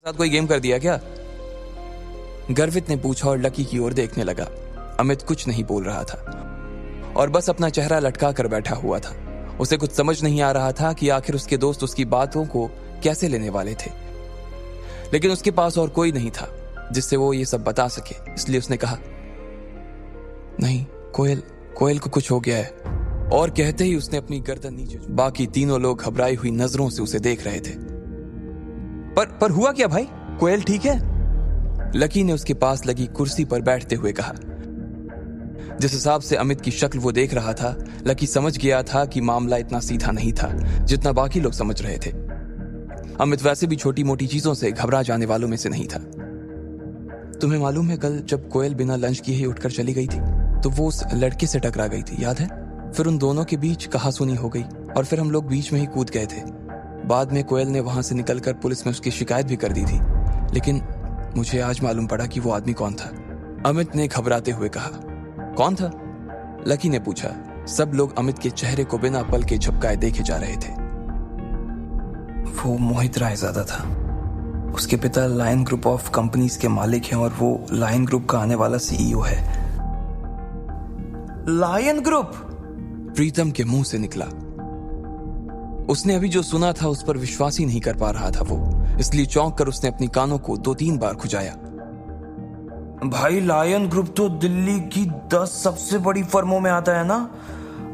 साथ कोई गेम कर दिया क्या? गर्वित ने पूछा और लकी की ओर देखने लगा। अमित कुछ नहीं बोल रहा था और बस अपना चेहरा लटका कर बैठा हुआ था। उसे कुछ समझ नहीं आ रहा था कि आखिर उसके दोस्त उसकी बातों को कैसे लेने वाले थे, लेकिन उसके पास और कोई नहीं था जिससे वो ये सब बता सके। इसलिए उसने कहा, नहीं, कोयल को कुछ हो गया है। और कहते ही उसने अपनी गर्दन नीचे। बाकी तीनों लोग घबराई हुई नजरों से उसे देख रहे थे। पर हुआ क्या भाई? कोयल ठीक है? लकी ने उसके पास लगी कुर्सी पर बैठते हुए कहा। जिस हिसाब से अमित की शक्ल वो देख रहा था, लकी समझ गया था कि मामला इतना सीधा नहीं था जितना बाकी लोग समझ रहे थे। अमित वैसे भी छोटी मोटी चीजों से घबरा जाने वालों में से नहीं था। तुम्हें मालूम है, कल जब कोयल बिना लंच किए ही उठकर चली गई थी तो वो उस लड़के से टकरा गई थी, याद है? फिर उन दोनों के बीच कहासुनी हो गई और फिर हम लोग बीच में ही कूद गए थे। बाद में कोयल ने वहां से निकलकर पुलिस में उसकी शिकायत भी कर दी थी, लेकिन मुझे आज मालूम पड़ा कि वो आदमी कौन था। अमित ने घबराते हुए कहा। कौन था? लकी ने पूछा। सब लोग अमित के चेहरे को बिना पल के झपकाए देखे जा रहे थे। वो मोहित रायजादा था। उसके पिता लायन ग्रुप ऑफ कंपनीज के मालिक हैं और वो लायन ग्रुप का आने वाला सीईओ है। Lion group? प्रीतम के मुंह से निकला। उसने अभी जो सुना था उस पर विश्वास ही नहीं कर पा रहा था वो, इसलिए चौंक कर उसने अपनी कानों को 2-3 बार खुजाया। भाई, लायन ग्रुप तो दिल्ली की 10 सबसे बड़ी फर्मों में आता है ना?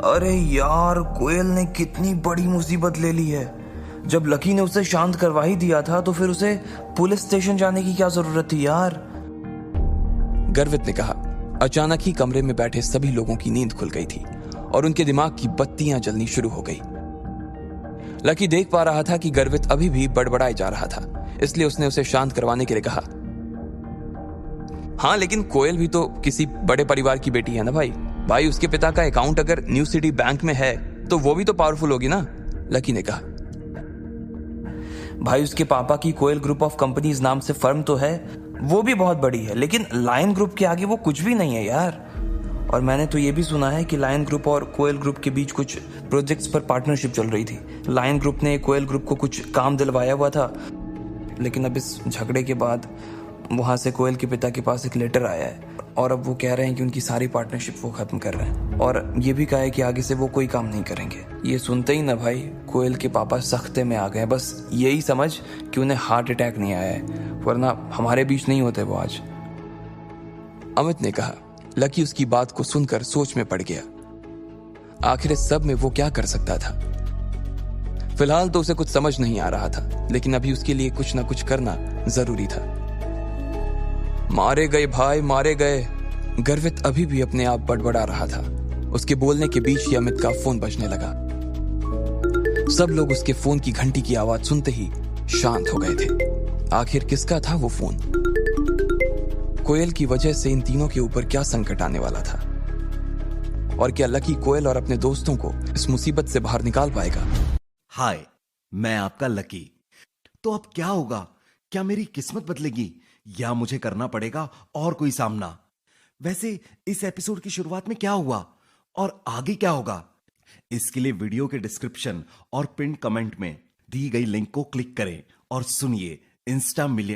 अरे यार, कोयल ने कितनी बड़ी मुसीबत ले ली है। जब लकी ने उसे शांत करवा ही दिया था तो फिर उसे पुलिस स्टेशन जाने की क्या जरूरत थी यार? गर्वित ने कहा। अचानक ही कमरे में बैठे सभी लोगों की नींद खुल गई थी और उनके दिमाग की बत्तियां जलनी शुरू हो गई। लकी देख पा रहा था कि गर्वित अभी भी बड़बड़ाए जा रहा था, इसलिए उसने उसे शांत करवाने के लिए कहा, हाँ, लेकिन कोयल भी तो किसी बड़े परिवार की बेटी है ना भाई, उसके पिता का अकाउंट अगर न्यू सिटी बैंक में है तो वो भी तो पावरफुल होगी ना? लकी ने कहा। भाई, उसके पापा की कोयल ग्रुप ऑफ कंपनीज नाम से फर्म तो है, वो भी बहुत बड़ी है, लेकिन लायन ग्रुप के आगे वो कुछ भी नहीं है यार। और मैंने तो ये भी सुना है कि लायन ग्रुप और कोयल ग्रुप के बीच कुछ प्रोजेक्ट्स पर पार्टनरशिप चल रही थी। लायन ग्रुप ने कोयल ग्रुप को कुछ काम दिलवाया हुआ था, लेकिन अब इस झगड़े के बाद वहां से कोयल के पिता के पास एक लेटर आया है और अब वो कह रहे हैं कि उनकी सारी पार्टनरशिप वो खत्म कर रहे हैं और ये भी कहा है कि आगे से वो कोई काम नहीं करेंगे। ये सुनते ही ना भाई, कोयल के पापा सख्ते में आ गए। बस यही समझ कि उन्हें हार्ट अटैक नहीं आया है, वरना हमारे बीच नहीं होते वो आज। अमित ने कहा। लकी उसकी बात को सुनकर सोच में पड़ गया। आखिर इस सब में वो क्या कर सकता था? फिलहाल तो उसे कुछ समझ नहीं आ रहा था, लेकिन अभी उसके लिए कुछ ना कुछ करना जरूरी था। मारे गए भाई, मारे गए। गर्वित अभी भी अपने आप बड़बड़ा रहा था। उसके बोलने के बीच ही अमित का फोन बजने लगा। सब लोग उसके फोन की घंटी की आवाज सुनते ही शांत हो गए थे। आखिर किसका था वो फोन? कोयल की वजह से इन तीनों के ऊपर क्या संकट आने वाला था? और क्या लकी कोयल और अपने दोस्तों को इस मुसीबत से बाहर निकाल पाएगा? हाय, मैं आपका लकी। तो अब क्या होगा? क्या मेरी किस्मत बदलेगी या मुझे करना पड़ेगा और कोई सामना? वैसे इस एपिसोड की शुरुआत में क्या हुआ और आगे क्या होगा? इसके लिए वीडियो के डिस्क्रिप्शन और पिन कमेंट में दी गई लिंक को क्लिक करें और सुनिए इंस्टा मिलियन